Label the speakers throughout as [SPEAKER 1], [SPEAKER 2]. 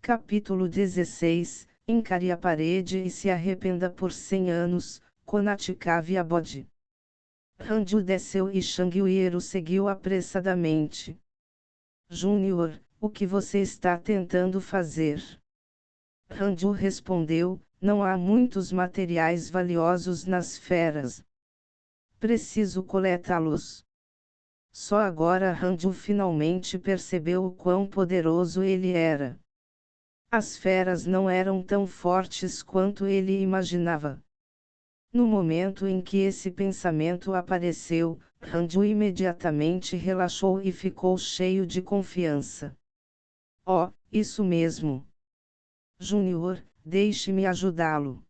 [SPEAKER 1] Capítulo 16, Encare a parede e se arrependa por 100 anos, Konatikav Abode. Ranju desceu e Shangwir o seguiu apressadamente. Júnior, o que você está tentando fazer? Ranju respondeu, não há muitos materiais valiosos nas feras. Preciso coletá-los. Só agora Ranju finalmente percebeu o quão poderoso ele era. As feras não eram tão fortes quanto ele imaginava. No momento em que esse pensamento apareceu, Ranju imediatamente relaxou e ficou cheio de confiança. Oh, isso mesmo! Júnior, deixe-me ajudá-lo.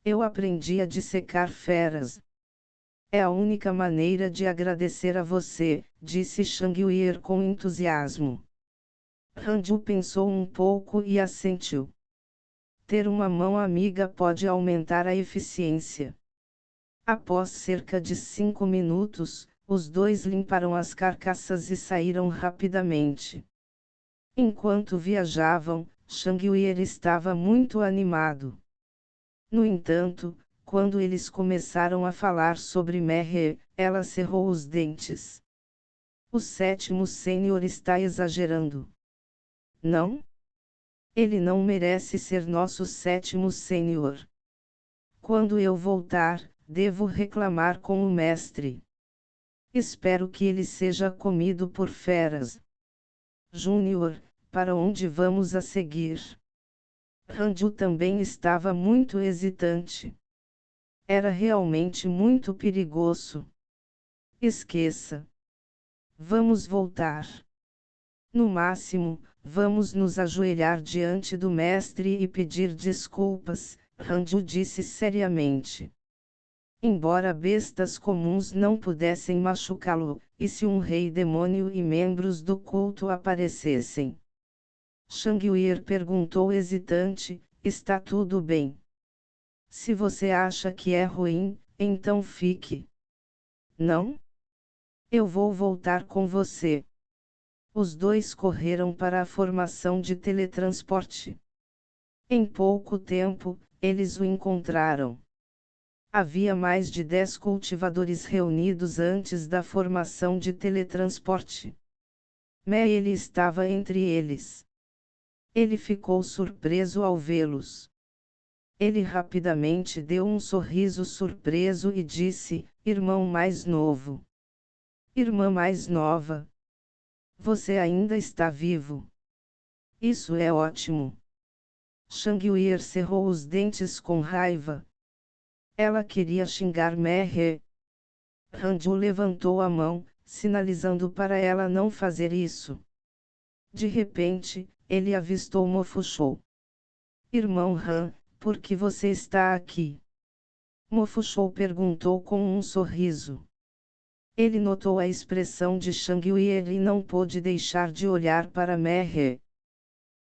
[SPEAKER 1] Eu aprendi a dissecar feras. É a única maneira de agradecer a você, disse Shangwir com entusiasmo. Ranju pensou um pouco e assentiu. Ter uma mão amiga pode aumentar a eficiência. Após cerca de 5 minutos, os dois limparam as carcaças e saíram rapidamente. Enquanto viajavam, Shangwir estava muito animado. No entanto, quando eles começaram a falar sobre Meher, ela cerrou os dentes. O 7º sênior está exagerando. Não? Ele não merece ser nosso 7º sênior. Quando eu voltar, devo reclamar com o mestre. Espero que ele seja comido por feras. Júnior, para onde vamos a seguir? Ranju também estava muito hesitante. Era realmente muito perigoso. Esqueça. Vamos voltar. No máximo, vamos nos ajoelhar diante do mestre e pedir desculpas, Ranju disse seriamente. Embora bestas comuns não pudessem machucá-lo, e se um rei demônio e membros do culto aparecessem? Shangwir perguntou hesitante, está tudo bem? Se você acha que é ruim, então fique. Não? Eu vou voltar com você. Os dois correram para a formação de teletransporte. Em pouco tempo, eles o encontraram. Havia mais de 10 cultivadores reunidos antes da formação de teletransporte. Ele estava entre eles. Ele ficou surpreso ao vê-los. Ele rapidamente deu um sorriso surpreso e disse, irmão mais novo. Irmã mais nova. Você ainda está vivo. Isso é ótimo. Shangwir cerrou os dentes com raiva. Ela queria xingar Meher. Ranju levantou a mão, sinalizando para ela não fazer isso. De repente, ele avistou Mofushou. Irmão Han, por que você está aqui? Mofushou perguntou com um sorriso. Ele notou a expressão de Shangwir e não pôde deixar de olhar para Meher.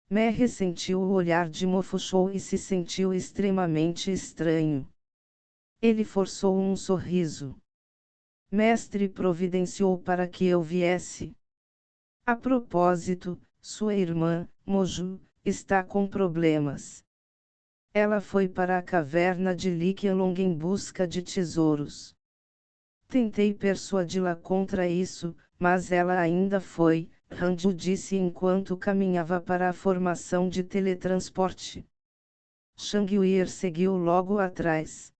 [SPEAKER 1] Meher sentiu o olhar de Mofushou e se sentiu extremamente estranho. Ele forçou um sorriso. Mestre providenciou para que eu viesse. A propósito, sua irmã, Moju, está com problemas. Ela foi para a caverna de Liqianlong em busca de tesouros. Tentei persuadi-la contra isso, mas ela ainda foi, Ranju disse enquanto caminhava para a formação de teletransporte. Shangwir seguiu logo atrás.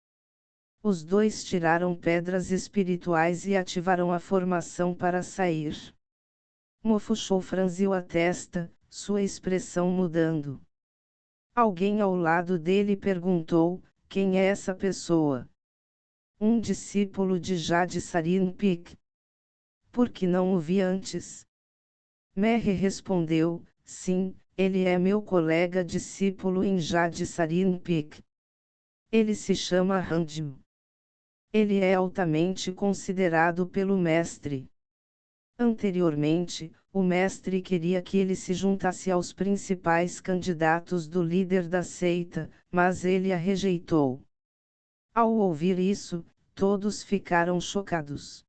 [SPEAKER 1] Os dois tiraram pedras espirituais e ativaram a formação para sair. Mofushou franziu a testa, sua expressão mudando. Alguém ao lado dele perguntou, quem é essa pessoa? Um discípulo de Jade Sarinpik. Por que não o vi antes? Meher respondeu, sim, ele é meu colega discípulo em Jade Sarinpik. Ele se chama Ranju. Ele é altamente considerado pelo mestre. Anteriormente, o mestre queria que ele se juntasse aos principais candidatos do líder da seita, mas ele a rejeitou. Ao ouvir isso, todos ficaram chocados.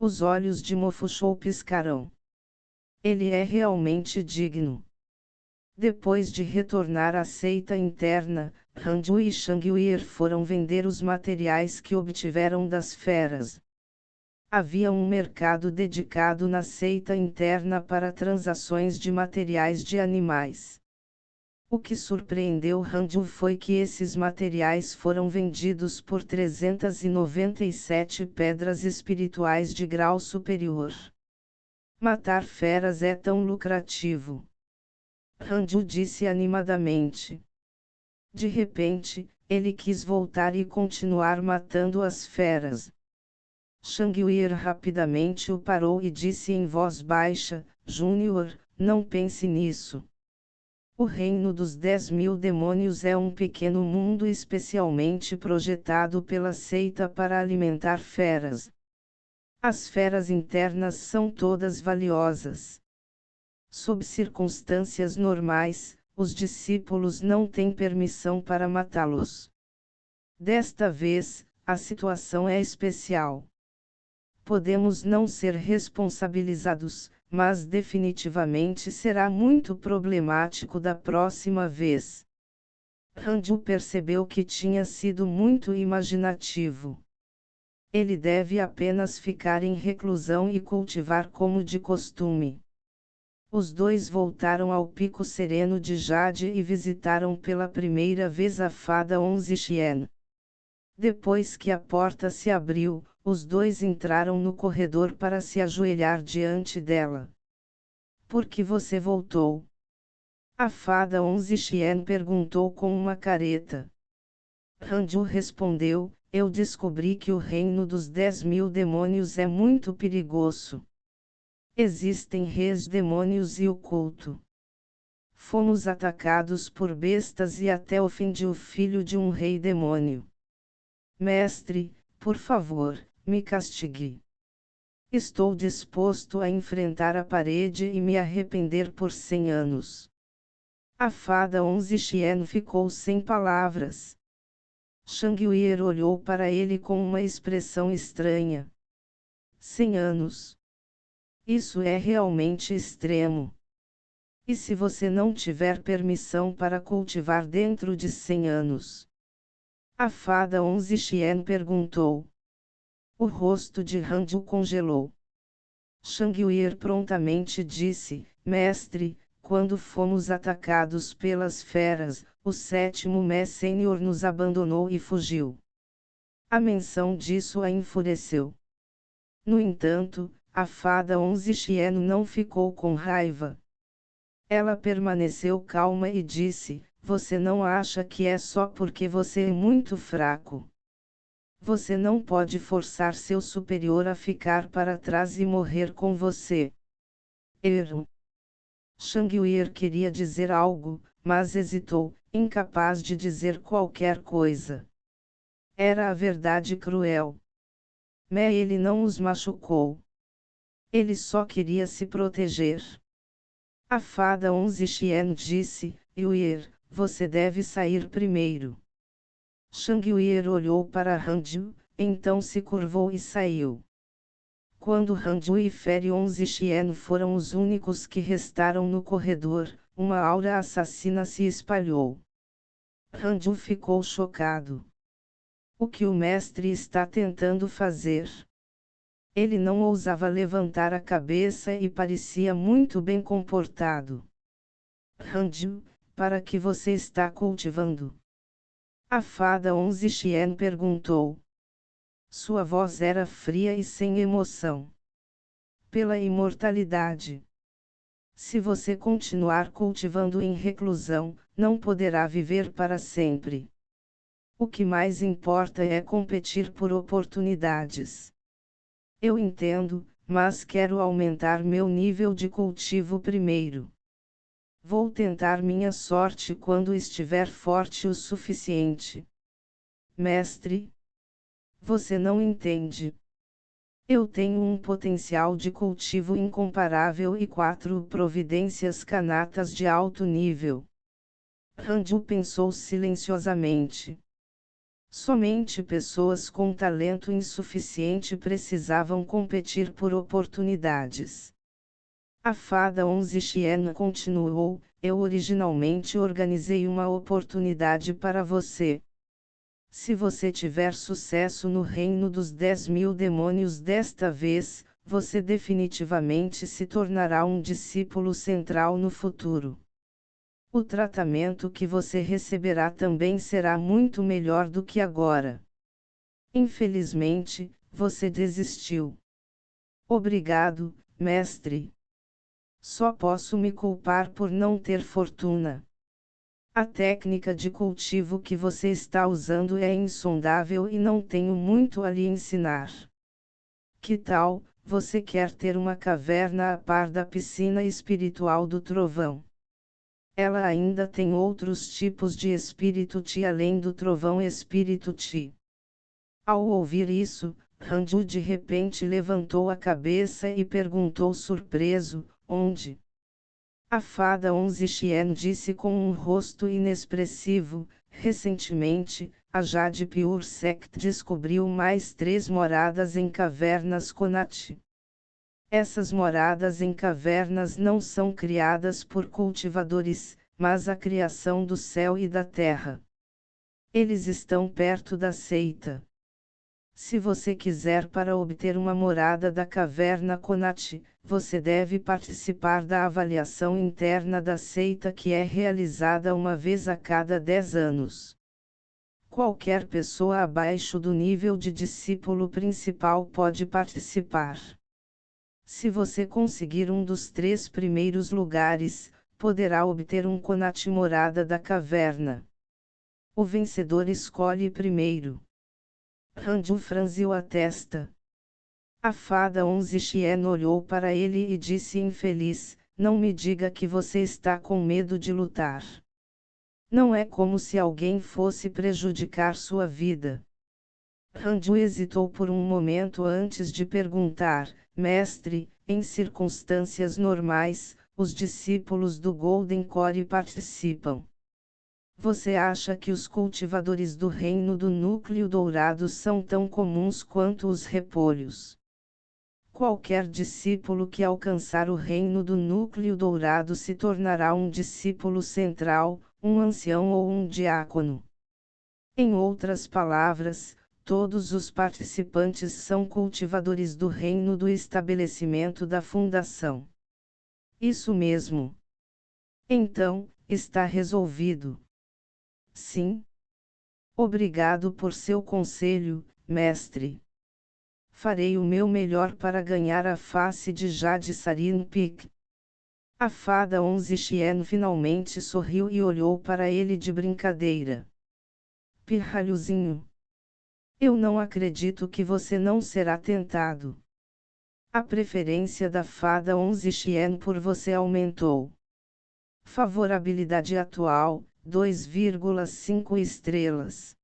[SPEAKER 1] Os olhos de Mofushou piscaram. Ele é realmente digno. Depois de retornar à seita interna, Ranju e Shangwir foram vender os materiais que obtiveram das feras. Havia um mercado dedicado na seita interna para transações de materiais de animais. O que surpreendeu Ranju foi que esses materiais foram vendidos por 397 pedras espirituais de grau superior. Matar feras é tão lucrativo. Ranju disse animadamente. De repente, ele quis voltar e continuar matando as feras. Shangwir rapidamente o parou e disse em voz baixa: Júnior, não pense nisso. O reino dos 10.000 demônios é um pequeno mundo especialmente projetado pela seita para alimentar feras. As feras internas são todas valiosas. Sob circunstâncias normais, os discípulos não têm permissão para matá-los. Desta vez, a situação é especial. Podemos não ser responsabilizados, mas definitivamente será muito problemático da próxima vez. Ranju percebeu que tinha sido muito imaginativo. Ele deve apenas ficar em reclusão e cultivar como de costume. Os dois voltaram ao Pico Sereno de Jade e visitaram pela primeira vez a fada Onze Xian. Depois que a porta se abriu, os dois entraram no corredor para se ajoelhar diante dela. Por que você voltou? A fada Onze Xian perguntou com uma careta. Ranju respondeu: eu descobri que o reino dos 10.000 demônios é muito perigoso. Existem reis demônios e o culto. Fomos atacados por bestas e até ofendi o filho de um rei demônio. Mestre, por favor, me castigue. Estou disposto a enfrentar a parede e me arrepender por 100 anos. A fada Onze Xian ficou sem palavras. Shangwir olhou para ele com uma expressão estranha. 100 anos. Isso é realmente extremo. E se você não tiver permissão para cultivar dentro de 100 anos? A fada Onze Xian perguntou. O rosto de Ranju congelou. Shangwir prontamente disse: Mestre, quando fomos atacados pelas feras, o 7º Mé-Senhor nos abandonou e fugiu. A menção disso a enfureceu. No entanto, a fada Onze Xian não ficou com raiva. Ela permaneceu calma e disse: Você não acha que é só porque você é muito fraco? Você não pode forçar seu superior a ficar para trás e morrer com você. Shangwir queria dizer algo, mas hesitou, incapaz de dizer qualquer coisa. Era a verdade cruel. Mas ele não os machucou. Ele só queria se proteger. A fada Onze Xian disse: Yuir, você deve sair primeiro. Shangwir olhou para Ranju, então se curvou e saiu. Quando Ranju e Feri Onze Xian foram os únicos que restaram no corredor, uma aura assassina se espalhou. Ranju ficou chocado. O que o mestre está tentando fazer? Ele não ousava levantar a cabeça e parecia muito bem comportado. Ranju, para que você está cultivando? A fada Onze Xian perguntou. Sua voz era fria e sem emoção. Pela imortalidade. Se você continuar cultivando em reclusão, não poderá viver para sempre. O que mais importa é competir por oportunidades. Eu entendo, mas quero aumentar meu nível de cultivo primeiro. Vou tentar minha sorte quando estiver forte o suficiente. Mestre, você não entende. Eu tenho um potencial de cultivo incomparável e 4 providências canatas de alto nível. Ranju pensou silenciosamente. Somente pessoas com talento insuficiente precisavam competir por oportunidades. A fada Onze Xian continuou: eu originalmente organizei uma oportunidade para você. Se você tiver sucesso no reino dos 10.000 demônios desta vez, você definitivamente se tornará um discípulo central no futuro. O tratamento que você receberá também será muito melhor do que agora. Infelizmente, você desistiu. Obrigado, mestre. Só posso me culpar por não ter fortuna. A técnica de cultivo que você está usando é insondável e não tenho muito a lhe ensinar. Que tal, você quer ter uma caverna a par da piscina espiritual do trovão? Ela ainda tem outros tipos de espírito Ti além do trovão espírito Ti. Ao ouvir isso, Ranju de repente levantou a cabeça e perguntou surpreso, onde? A fada Onze Chien disse com um rosto inexpressivo, recentemente, a Jade Pure Sect descobriu mais 3 moradas em cavernas Konati. Essas moradas em cavernas não são criadas por cultivadores, mas a criação do céu e da terra. Eles estão perto da seita. Se você quiser para obter uma morada da caverna Konati, você deve participar da avaliação interna da seita que é realizada uma vez a cada 10 anos. Qualquer pessoa abaixo do nível de discípulo principal pode participar. Se você conseguir um dos 3 primeiros lugares, poderá obter um Konati morada da caverna. O vencedor escolhe primeiro. Ranju franziu a testa. A fada Onze Chien olhou para ele e disse infeliz, não me diga que você está com medo de lutar. Não é como se alguém fosse prejudicar sua vida. Ranju hesitou por um momento antes de perguntar, mestre, em circunstâncias normais, os discípulos do Golden Core participam. Você acha que os cultivadores do reino do núcleo dourado são tão comuns quanto os repolhos? Qualquer discípulo que alcançar o reino do núcleo dourado se tornará um discípulo central, um ancião ou um diácono. Em outras palavras, todos os participantes são cultivadores do reino do estabelecimento da fundação. Isso mesmo. Então, está resolvido. Sim. Obrigado por seu conselho, mestre. Farei o meu melhor para ganhar a face de Jade Sarin-Pik. A fada Onze Chien finalmente sorriu e olhou para ele de brincadeira. Pirralhozinho. Eu não acredito que você não será tentado. A preferência da fada Onze Chien por você aumentou. Favorabilidade atual, 2,5 estrelas.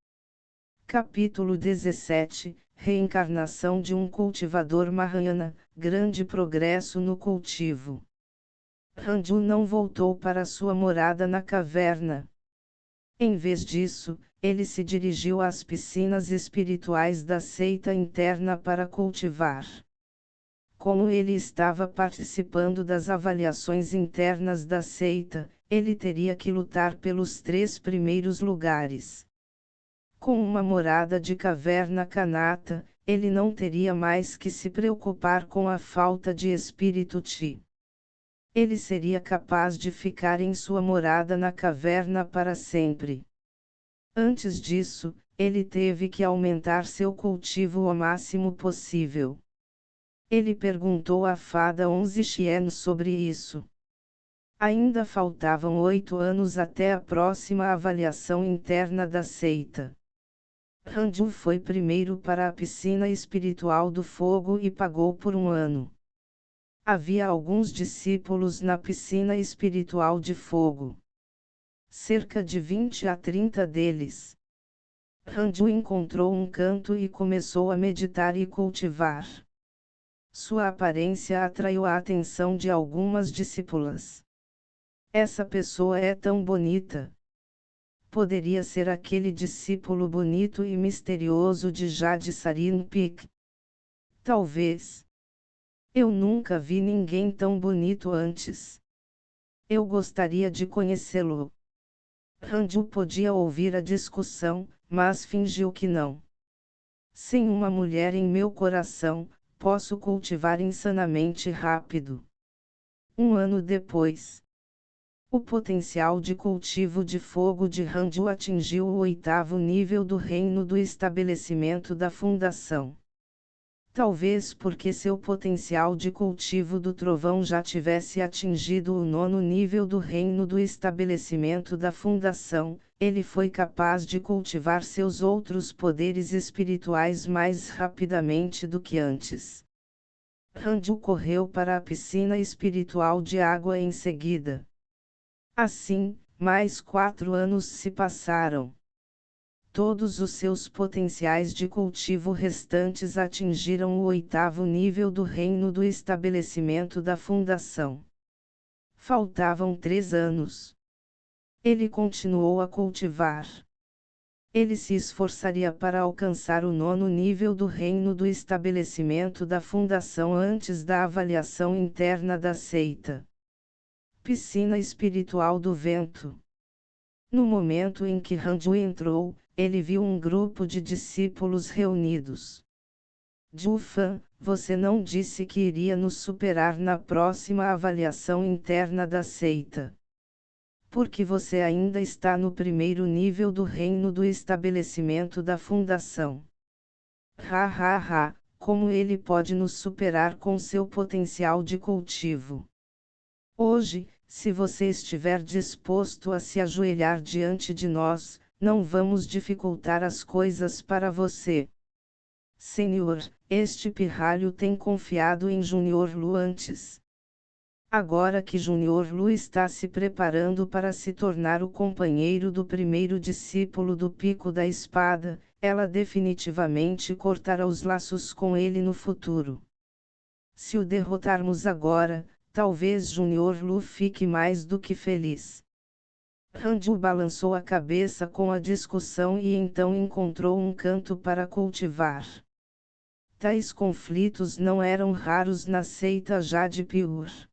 [SPEAKER 1] Capítulo 17, Reencarnação de um cultivador Mahayana, grande progresso no cultivo. Ranju não voltou para sua morada na caverna. Em vez disso, ele se dirigiu às piscinas espirituais da seita interna para cultivar. Como ele estava participando das avaliações internas da seita, ele teria que lutar pelos 3 primeiros lugares. Com uma morada de caverna Kanata, ele não teria mais que se preocupar com a falta de espírito Ti. Ele seria capaz de ficar em sua morada na caverna para sempre. Antes disso, ele teve que aumentar seu cultivo ao máximo possível. Ele perguntou à fada Onze Chien sobre isso. Ainda faltavam 8 anos até a próxima avaliação interna da seita. Ranju foi primeiro para a piscina espiritual do fogo e pagou por um ano. Havia alguns discípulos na piscina espiritual de fogo. Cerca de 20 a 30 deles. Ranju encontrou um canto e começou a meditar e cultivar. Sua aparência atraiu a atenção de algumas discípulas. Essa pessoa é tão bonita. Poderia ser aquele discípulo bonito e misterioso de Jade Sarin-Pik. Talvez. Eu nunca vi ninguém tão bonito antes. Eu gostaria de conhecê-lo. Ranju podia ouvir a discussão, mas fingiu que não. Sem uma mulher em meu coração, posso cultivar insanamente rápido. Um ano depois, o potencial de cultivo de fogo de Ranju atingiu o 8º nível do reino do estabelecimento da fundação. Talvez porque seu potencial de cultivo do trovão já tivesse atingido o 9º nível do reino do estabelecimento da fundação, ele foi capaz de cultivar seus outros poderes espirituais mais rapidamente do que antes. Ranju correu para a piscina espiritual de água em seguida. Assim, mais 4 anos se passaram. Todos os seus potenciais de cultivo restantes atingiram o 8º nível do reino do estabelecimento da fundação. Faltavam 3 anos. Ele continuou a cultivar. Ele se esforçaria para alcançar o 9º nível do reino do estabelecimento da fundação antes da avaliação interna da seita. Piscina espiritual do vento. No momento em que Ranju entrou, ele viu um grupo de discípulos reunidos. Jufan, você não disse que iria nos superar na próxima avaliação interna da seita. Porque você ainda está no 1º nível do reino do estabelecimento da fundação. Como ele pode nos superar com seu potencial de cultivo? Hoje, se você estiver disposto a se ajoelhar diante de nós, não vamos dificultar as coisas para você. Senhor, este pirralho tem confiado em Junior Lu antes. Agora que Junior Lu está se preparando para se tornar o companheiro do primeiro discípulo do Pico da Espada, ela definitivamente cortará os laços com ele no futuro. Se o derrotarmos agora, talvez Junior Lu fique mais do que feliz. Ranju balançou a cabeça com a discussão e então encontrou um canto para cultivar. Tais conflitos não eram raros na seita Jade Pure.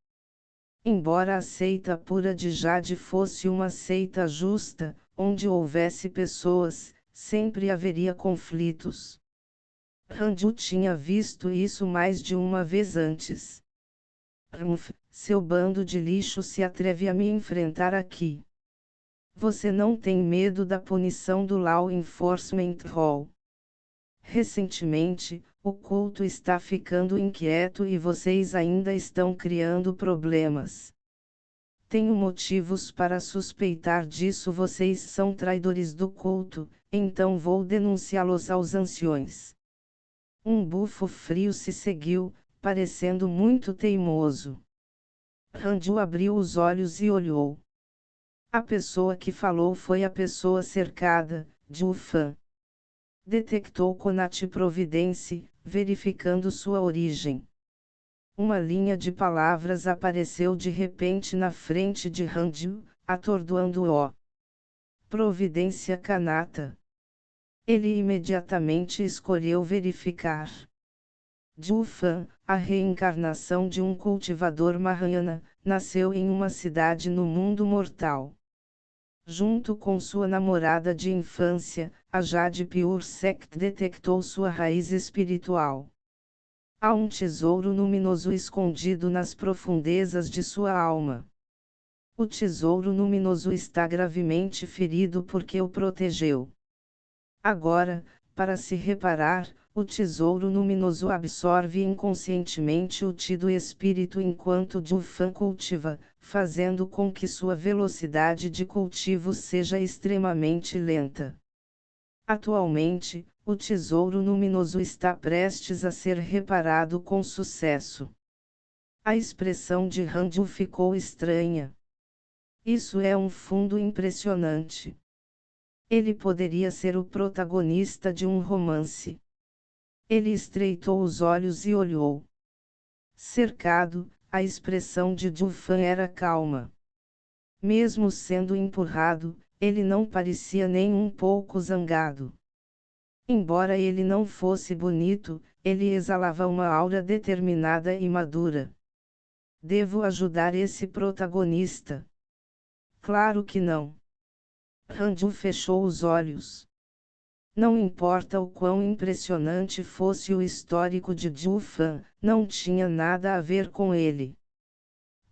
[SPEAKER 1] Embora a seita pura de Jade fosse uma seita justa, onde houvesse pessoas, sempre haveria conflitos. Ranju tinha visto isso mais de uma vez antes. Seu bando de lixo se atreve a me enfrentar aqui. Você não tem medo da punição do Law Enforcement Hall. Recentemente, o culto está ficando inquieto e vocês ainda estão criando problemas. Tenho motivos para suspeitar disso. Vocês são traidores do culto, então vou denunciá-los aos anciões. Um bufo frio se seguiu, parecendo muito teimoso. Ranju abriu os olhos e olhou. A pessoa que falou foi a pessoa cercada, Jufan. Detectou Conat Providence, verificando sua origem. Uma linha de palavras apareceu de repente na frente de Ranju, atordoando-o. Providência Kanata. Ele imediatamente escolheu verificar. Jufan, a reencarnação de um cultivador Mahayana, nasceu em uma cidade no mundo mortal. Junto com sua namorada de infância, a Jade Pure Sect detectou sua raiz espiritual. Há um tesouro luminoso escondido nas profundezas de sua alma. O tesouro luminoso está gravemente ferido porque o protegeu. Agora, para se reparar, o tesouro luminoso absorve inconscientemente o Ti do espírito enquanto Jufan cultiva, fazendo com que sua velocidade de cultivo seja extremamente lenta. Atualmente, o tesouro luminoso está prestes a ser reparado com sucesso. A expressão de Ranju ficou estranha. Isso é um fundo impressionante. Ele poderia ser o protagonista de um romance. Ele estreitou os olhos e olhou. Cercado, a expressão de Jufan era calma. Mesmo sendo empurrado, ele não parecia nem um pouco zangado. Embora ele não fosse bonito, ele exalava uma aura determinada e madura. Devo ajudar esse protagonista? Claro que não. Ranju fechou os olhos. Não importa o quão impressionante fosse o histórico de Jufan, não tinha nada a ver com ele.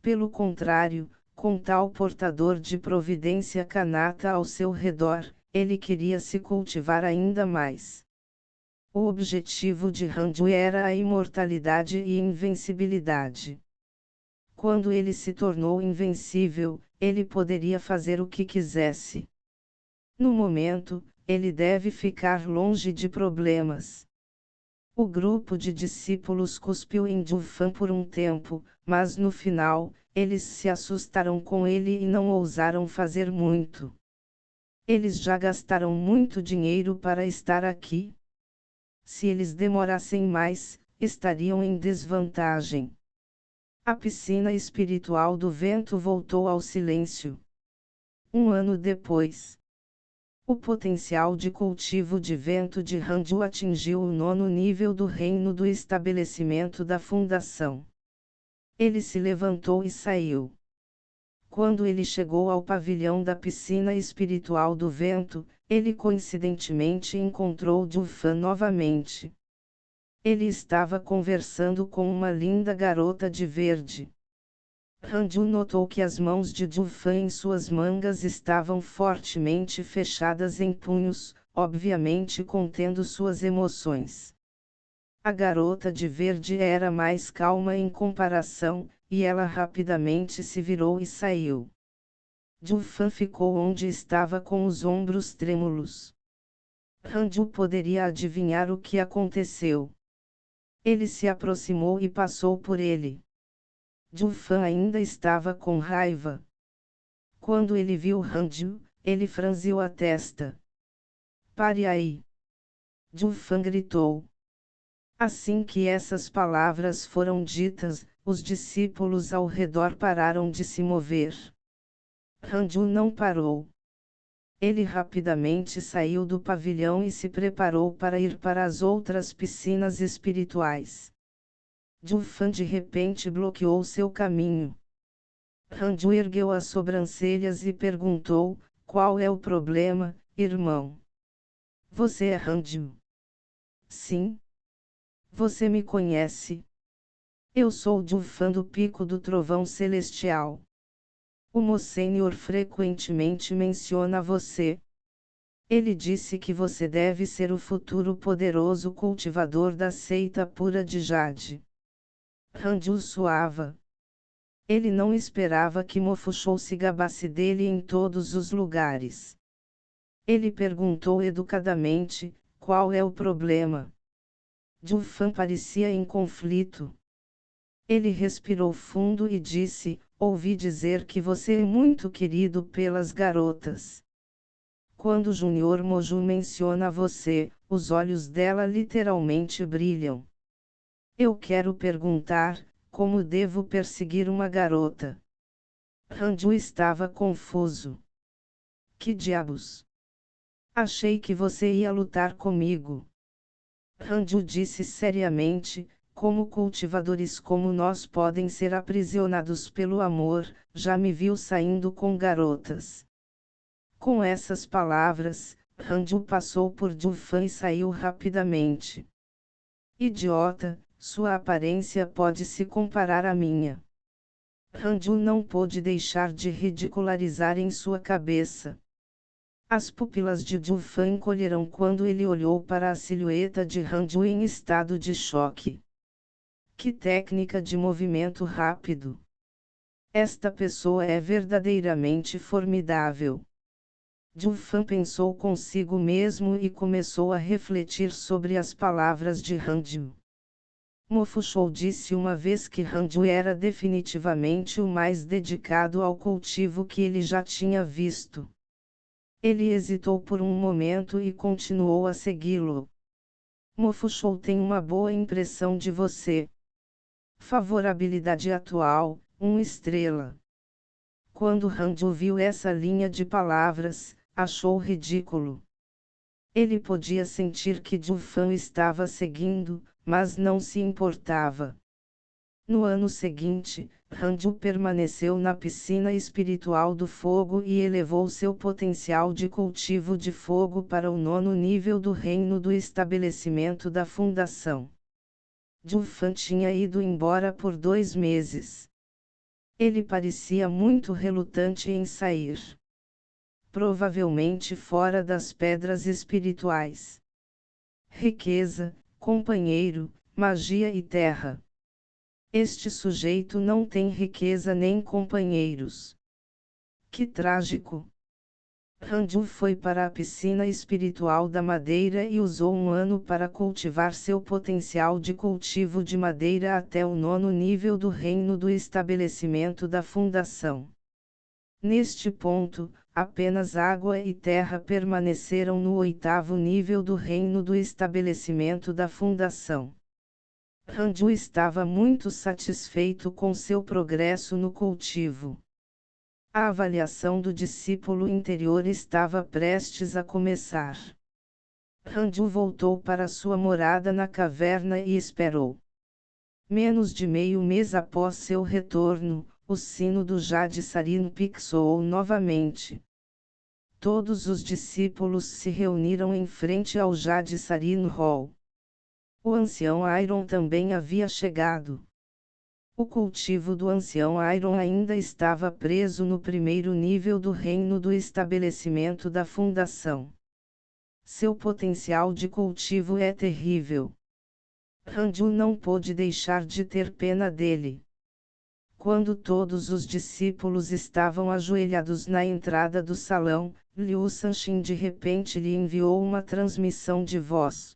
[SPEAKER 1] Pelo contrário, com tal portador de providência Kanata ao seu redor, ele queria se cultivar ainda mais. O objetivo de Ranju era a imortalidade e invencibilidade. Quando ele se tornou invencível, ele poderia fazer o que quisesse. No momento, ele deve ficar longe de problemas. O grupo de discípulos cuspiu em Jufan por um tempo, mas no final, eles se assustaram com ele e não ousaram fazer muito. Eles já gastaram muito dinheiro para estar aqui. Se eles demorassem mais, estariam em desvantagem. A piscina espiritual do vento voltou ao silêncio. Um ano depois, o potencial de cultivo de vento de Ranju atingiu o 9º nível do reino do estabelecimento da fundação. Ele se levantou e saiu. Quando ele chegou ao pavilhão da piscina espiritual do vento, ele coincidentemente encontrou Jufan novamente. Ele estava conversando com uma linda garota de verde. Ranju notou que as mãos de Jufan em suas mangas estavam fortemente fechadas em punhos, obviamente contendo suas emoções. A garota de verde era mais calma em comparação, e ela rapidamente se virou e saiu. Jufan ficou onde estava com os ombros trêmulos. Ranju poderia adivinhar o que aconteceu. Ele se aproximou e passou por ele. Jufan ainda estava com raiva. Quando ele viu Ranju, ele franziu a testa. Pare aí! Jufan gritou. Assim que essas palavras foram ditas, os discípulos ao redor pararam de se mover. Ranju não parou. Ele rapidamente saiu do pavilhão e se preparou para ir para as outras piscinas espirituais. Jufan de repente bloqueou seu caminho. Ranju ergueu as sobrancelhas e perguntou: qual é o problema, irmão? Você é Ranju? Sim. Você me conhece? Eu sou Jufan do Pico do Trovão Celestial. O Monsênior frequentemente menciona você. Ele disse que você deve ser o futuro poderoso cultivador da seita pura de Jade. Ranju suava. Ele não esperava que Mofushou se gabasse dele em todos os lugares. Ele perguntou educadamente: qual é o problema? Jufan parecia em conflito. Ele respirou fundo e disse: ouvi dizer que você é muito querido pelas garotas. Quando Junior Moju menciona você, os olhos dela literalmente brilham. Eu quero perguntar: como devo perseguir uma garota? Ranju estava confuso. Que diabos? Achei que você ia lutar comigo. Ranju disse seriamente: como cultivadores como nós podem ser aprisionados pelo amor, já me viu saindo com garotas. Com essas palavras, Ranju passou por Jufan e saiu rapidamente. Idiota, sua aparência pode se comparar à minha. Ranju não pôde deixar de ridicularizar em sua cabeça. As pupilas de Jufan encolheram quando ele olhou para a silhueta de Ranju em estado de choque. Que técnica de movimento rápido! Esta pessoa é verdadeiramente formidável. Jufan pensou consigo mesmo e começou a refletir sobre as palavras de Ranju. Mofushou disse uma vez que Ranju era definitivamente o mais dedicado ao cultivo que ele já tinha visto. Ele hesitou por um momento e continuou a segui-lo. Mofushou tem uma boa impressão de você. Favorabilidade atual, 1 estrela. Quando Ranju viu essa linha de palavras, achou ridículo. Ele podia sentir que Jufan estava seguindo, mas não se importava. No ano seguinte, Ranju permaneceu na piscina espiritual do fogo e elevou seu potencial de cultivo de fogo para o 9º nível do reino do estabelecimento da fundação. Jufan tinha ido embora por 2 meses. Ele parecia muito relutante em sair. Provavelmente fora das pedras espirituais. Riqueza, companheiro, magia e terra. Este sujeito não tem riqueza nem companheiros. Que trágico! Ranju foi para a piscina espiritual da madeira e usou 1 ano para cultivar seu potencial de cultivo de madeira até o 9º nível do reino do estabelecimento da fundação. Neste ponto, apenas água e terra permaneceram no 8º nível do reino do estabelecimento da fundação. Ranju estava muito satisfeito com seu progresso no cultivo. A avaliação do discípulo interior estava prestes a começar. Ranju voltou para sua morada na caverna e esperou. Menos de meio mês após seu retorno, o sino do Jade Sarinpik soou novamente. Todos os discípulos se reuniram em frente ao Jade Sarin Hall. O ancião Iron também havia chegado. O cultivo do ancião Iron ainda estava preso no 1º nível do reino do estabelecimento da fundação. Seu potencial de cultivo é terrível. Ranju não pôde deixar de ter pena dele. Quando todos os discípulos estavam ajoelhados na entrada do salão, Liu Sanxin de repente lhe enviou uma transmissão de voz.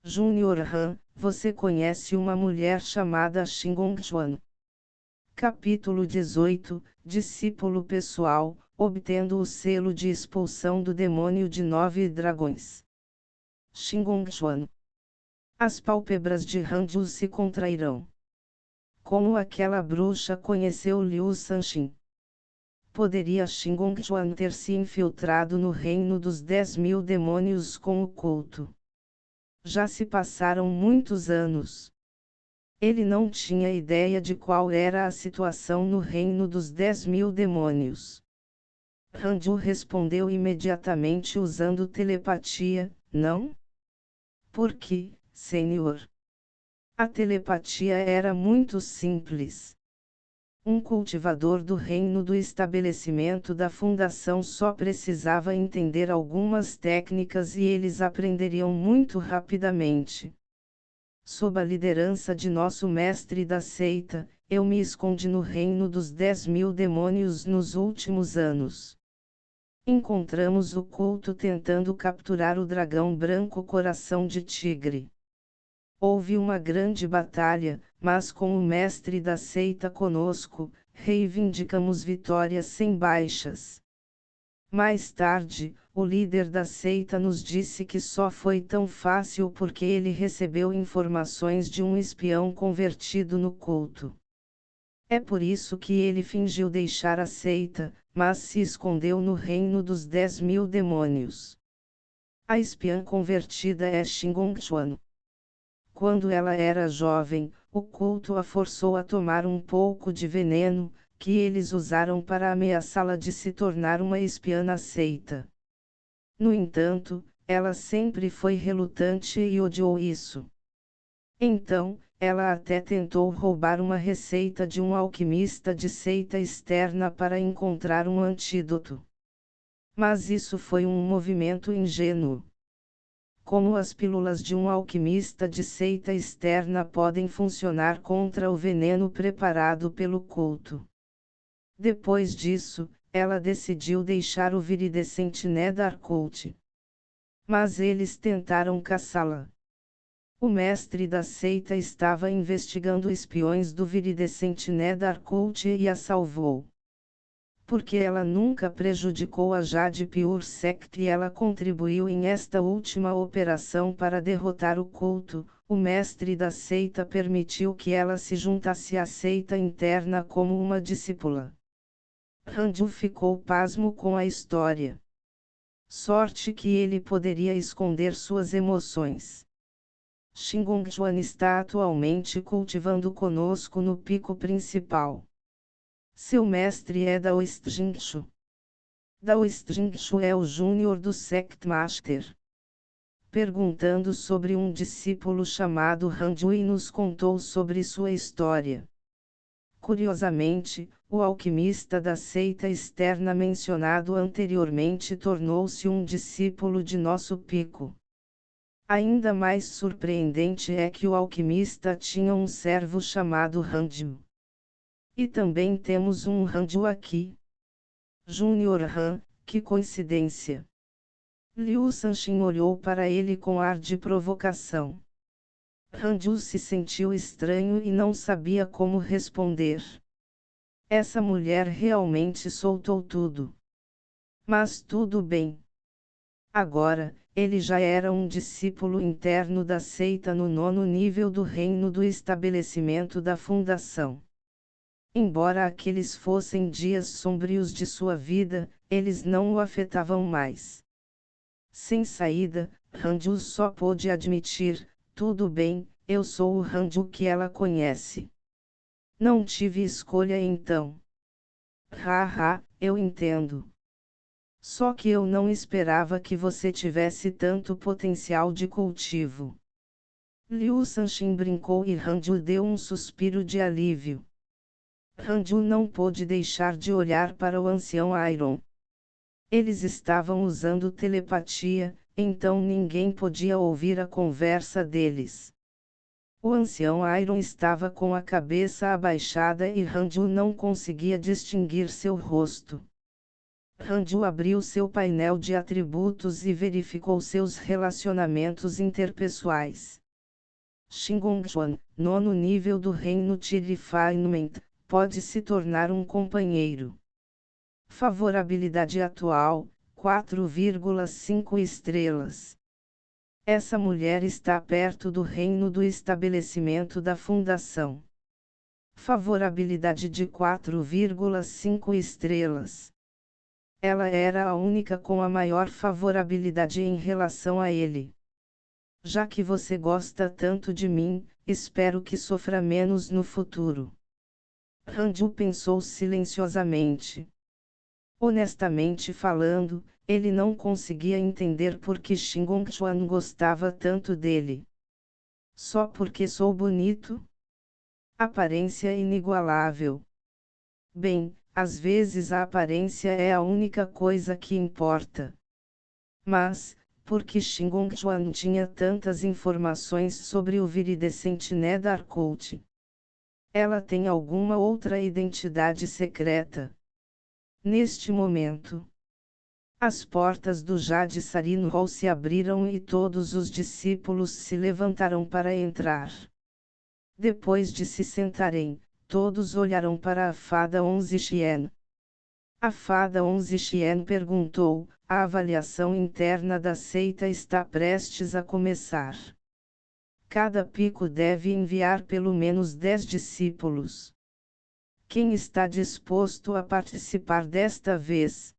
[SPEAKER 1] Junior Han, você conhece uma mulher chamada Xingongchuan? Capítulo 18, Discípulo pessoal, obtendo o selo de expulsão do demônio de 9 dragões. Xingongchuan. As pálpebras de Ranju se contrairão. Como aquela bruxa conheceu Liu Sanxin? Poderia Xingongchuan ter se infiltrado no reino dos 10.000 demônios com o culto? Já se passaram muitos anos. Ele não tinha ideia de qual era a situação no reino dos 10.000 demônios. Ranju respondeu imediatamente usando telepatia, não? Por que, senhor? A telepatia era muito simples. Um cultivador do reino do estabelecimento da fundação só precisava entender algumas técnicas e eles aprenderiam muito rapidamente. Sob a liderança de nosso mestre da seita, eu me escondi no reino dos 10.000 demônios nos últimos anos. Encontramos o culto tentando capturar o dragão branco coração de tigre. Houve uma grande batalha, mas com o mestre da seita conosco, reivindicamos vitórias sem baixas. Mais tarde, o líder da seita nos disse que só foi tão fácil porque ele recebeu informações de um espião convertido no culto. É por isso que ele fingiu deixar a seita, mas se escondeu no reino dos 10.000 demônios. A espiã convertida é Xingongchuan. Quando ela era jovem, o culto a forçou a tomar um pouco de veneno, que eles usaram para ameaçá-la de se tornar uma espiã na seita. No entanto, ela sempre foi relutante e odiou isso. Então, ela até tentou roubar uma receita de um alquimista de seita externa para encontrar um antídoto. Mas isso foi um movimento ingênuo. Como as pílulas de um alquimista de seita externa podem funcionar contra o veneno preparado pelo culto. Depois disso, ela decidiu deixar o viridescente Nether Cult. Mas eles tentaram caçá-la. O mestre da seita estava investigando espiões do viridescente Nether Cult e a salvou. Porque ela nunca prejudicou a Jade Pure Sect e ela contribuiu em esta última operação para derrotar o culto, o mestre da seita permitiu que ela se juntasse à seita interna como uma discípula. Ranju ficou pasmo com a história. Sorte que ele poderia esconder suas emoções. Xingongchuan está atualmente cultivando conosco no pico principal. Seu mestre é Daoist Jingshu. Daoist Jingshu é o júnior do Sect Master. Perguntando sobre um discípulo chamado Hanju e nos contou sobre sua história. Curiosamente, o alquimista da seita externa mencionado anteriormente tornou-se um discípulo de nosso pico. Ainda mais surpreendente é que o alquimista tinha um servo chamado Hanju. E também temos um Hanju aqui. Júnior Han, que coincidência. Liu Sanxin olhou para ele com ar de provocação. Hanju se sentiu estranho e não sabia como responder. Essa mulher realmente soltou tudo. Mas tudo bem. Agora, ele já era um discípulo interno da seita no 9º nível do reino do estabelecimento da fundação. Embora aqueles fossem dias sombrios de sua vida, eles não o afetavam mais. Sem saída, Hanju só pôde admitir: tudo bem, eu sou o Hanju que ela conhece. Não tive escolha então. Haha, eu entendo. Só que eu não esperava que você tivesse tanto potencial de cultivo. Liu Sanxin brincou e Hanju deu um suspiro de alívio. Hanju não pôde deixar de olhar para o ancião Iron. Eles estavam usando telepatia, então ninguém podia ouvir a conversa deles. O ancião Iron estava com a cabeça abaixada e Hanju não conseguia distinguir seu rosto. Hanju abriu seu painel de atributos e verificou seus relacionamentos interpessoais. Xingongchuan, 9º nível do reino de Refinement, pode se tornar um companheiro. Favorabilidade atual, 4,5 estrelas. Essa mulher está perto do reino do estabelecimento da fundação. Favorabilidade de 4,5 estrelas. Ela era a única com a maior favorabilidade em relação a ele. Já que você gosta tanto de mim, espero que sofra menos no futuro. Hanju pensou silenciosamente. Honestamente falando, ele não conseguia entender por que Xingongchuan gostava tanto dele. Só porque sou bonito? Aparência inigualável. Bem, às vezes a aparência é a única coisa que importa. Mas, por que Xingongchuan tinha tantas informações sobre o viridescente Nedar Cult? Ela tem alguma outra identidade secreta? Neste momento, as portas do Jade Sarin Hall se abriram e todos os discípulos se levantaram para entrar. Depois de se sentarem, todos olharam para a fada 11 Xian. A fada 11 Xian perguntou: a avaliação interna da seita está prestes a começar. Cada pico deve enviar pelo menos 10 discípulos. Quem está disposto a participar desta vez?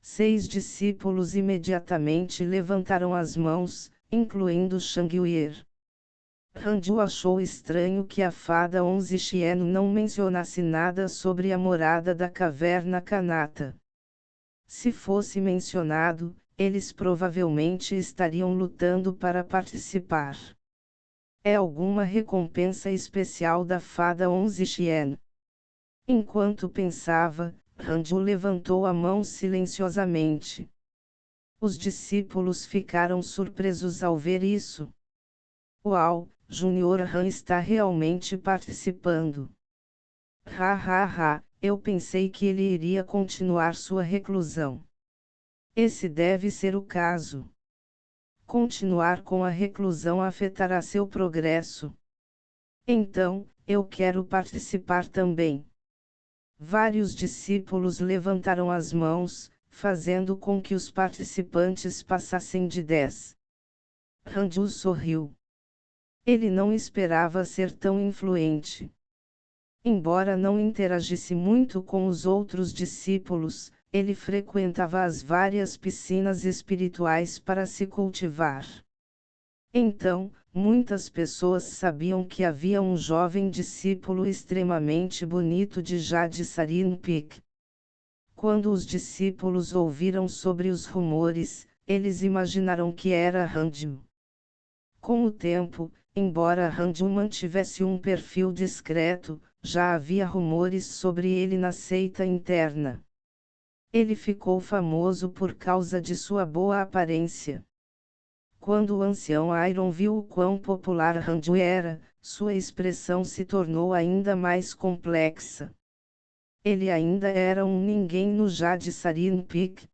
[SPEAKER 1] 6 discípulos imediatamente levantaram as mãos, incluindo Shang Yuer. Hanju achou estranho que a fada 11 Xian não mencionasse nada sobre a morada da caverna Kanata. Se fosse mencionado, eles provavelmente estariam lutando para participar. É alguma recompensa especial da fada 11 Xian? Enquanto pensava, Hanju levantou a mão silenciosamente. Os discípulos ficaram surpresos ao ver isso. Uau, Junior Han está realmente participando. Eu pensei que ele iria continuar sua reclusão. Esse deve ser o caso. Continuar com a reclusão afetará seu progresso. Então, eu quero participar também. Vários discípulos levantaram as mãos, fazendo com que os participantes passassem de 10. Hanju sorriu. Ele não esperava ser tão influente. Embora não interagisse muito com os outros discípulos, ele frequentava as várias piscinas espirituais para se cultivar. Então, muitas pessoas sabiam que havia um jovem discípulo extremamente bonito de Jade Sarinpik. Quando os discípulos ouviram sobre os rumores, eles imaginaram que era Ranju. Com o tempo, embora Ranju mantivesse um perfil discreto, já havia rumores sobre ele na seita interna. Ele ficou famoso por causa de sua boa aparência. Quando o ancião Iron viu o quão popular Ranju era, sua expressão se tornou ainda mais complexa. Ele ainda era um ninguém no Jade Sarinpik.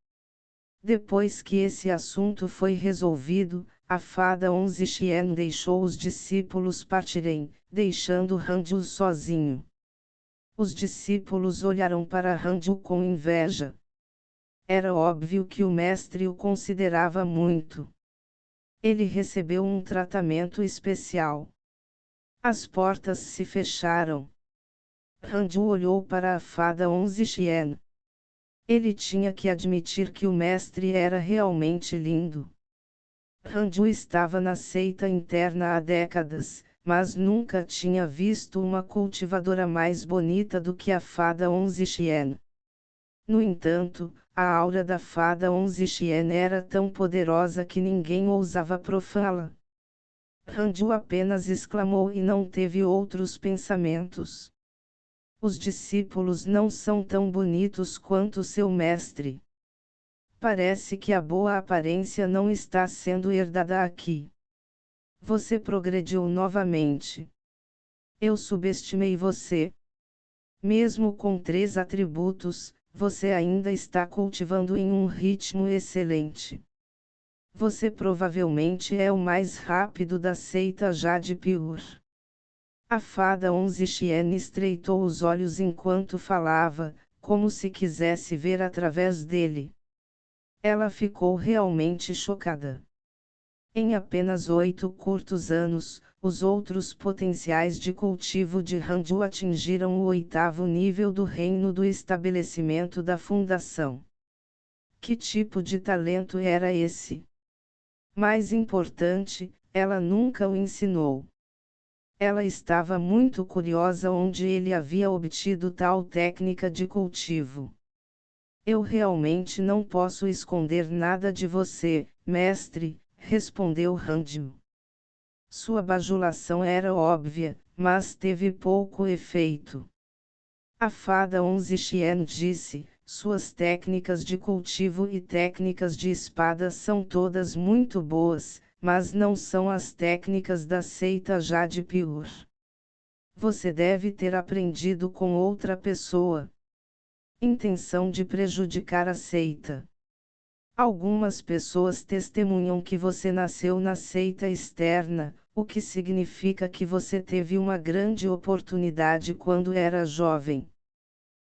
[SPEAKER 1] Depois que esse assunto foi resolvido, a fada Onze Chien deixou os discípulos partirem, deixando Ranju sozinho. Os discípulos olharam para Ranju com inveja. Era óbvio que o mestre o considerava muito. Ele recebeu um tratamento especial. As portas se fecharam. Ranju olhou para a fada Onze Chien. Ele tinha que admitir que o mestre era realmente lindo. Ranju estava na seita interna há décadas, mas nunca tinha visto uma cultivadora mais bonita do que a fada Onze Chien. No entanto, a aura da fada Onze Chien era tão poderosa que ninguém ousava profaná-la. Ranju apenas exclamou e não teve outros pensamentos. Os discípulos não são tão bonitos quanto seu mestre. Parece que a boa aparência não está sendo herdada aqui. Você progrediu novamente. Eu subestimei você. Mesmo com 3 atributos, você ainda está cultivando em um ritmo excelente. Você provavelmente é o mais rápido da seita Jade Pure. A fada Onze Chien estreitou os olhos enquanto falava, como se quisesse ver através dele. Ela ficou realmente chocada. Em apenas 8 curtos anos, os outros potenciais de cultivo de Ranju atingiram o 8º nível do reino do estabelecimento da fundação. Que tipo de talento era esse? Mais importante, ela nunca o ensinou. Ela estava muito curiosa onde ele havia obtido tal técnica de cultivo. Eu realmente não posso esconder nada de você, mestre, respondeu Ranju. Sua bajulação era óbvia, mas teve pouco efeito. A fada Onze Chien disse, suas técnicas de cultivo e técnicas de espada são todas muito boas, mas não são as técnicas da seita Jade Pure. Você deve ter aprendido com outra pessoa. Intenção de prejudicar a seita. Algumas pessoas testemunham que você nasceu na seita externa, o que significa que você teve uma grande oportunidade quando era jovem.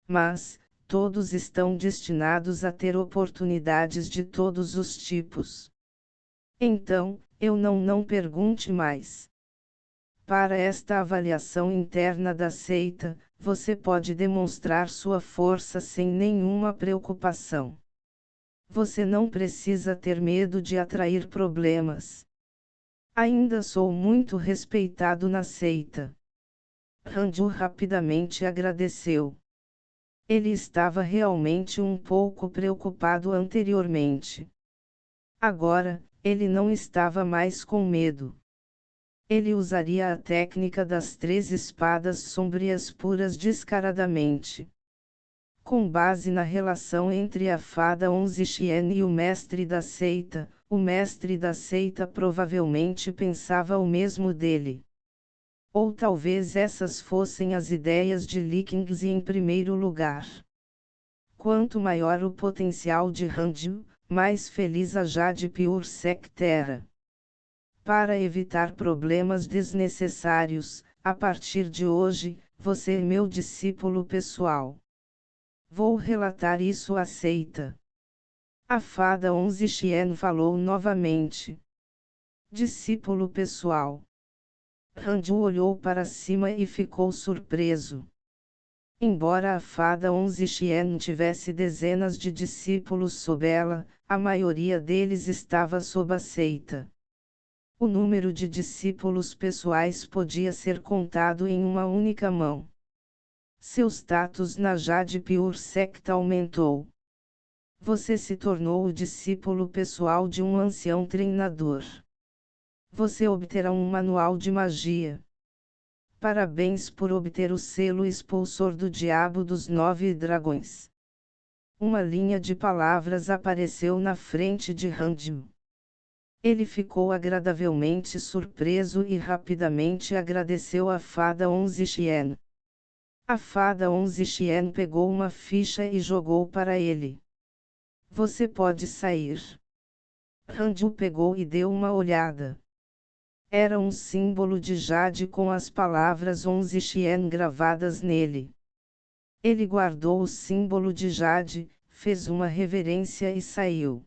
[SPEAKER 1] Mas, todos estão destinados a ter oportunidades de todos os tipos. Então, eu não pergunte mais. Para esta avaliação interna da seita, você pode demonstrar sua força sem nenhuma preocupação. Você não precisa ter medo de atrair problemas. Ainda sou muito respeitado na seita. Ranju rapidamente agradeceu. Ele estava realmente um pouco preocupado anteriormente. Agora, ele não estava mais com medo. Ele usaria a técnica das 3 espadas sombrias puras descaradamente. Com base na relação entre a fada Onze Chien e o mestre da seita provavelmente pensava o mesmo dele. Ou talvez essas fossem as ideias de Li Qingzi em primeiro lugar. Quanto maior o potencial de Ranju, mais feliz a Jade Pure Sect era. Para evitar problemas desnecessários, a partir de hoje, você é meu discípulo pessoal. Vou relatar isso à seita. A fada Onze Chien falou novamente. Discípulo pessoal. Ranju olhou para cima e ficou surpreso. Embora a fada Onze Chien tivesse dezenas de discípulos sob ela, a maioria deles estava sob a seita. O número de discípulos pessoais podia ser contado em uma única mão. Seu status na Jade Pure Secta aumentou. Você se tornou o discípulo pessoal de um ancião treinador. Você obterá um manual de magia. Parabéns por obter o selo expulsor do diabo dos 9 dragões. Uma linha de palavras apareceu na frente de Randim. Ele ficou agradavelmente surpreso e rapidamente agradeceu a fada Onze Chien. A fada Onze Chien pegou uma ficha e jogou para ele. Você pode sair. Randim pegou e deu uma olhada. Era um símbolo de jade com as palavras Onze Chien gravadas nele. Ele guardou o símbolo de jade, fez uma reverência e saiu.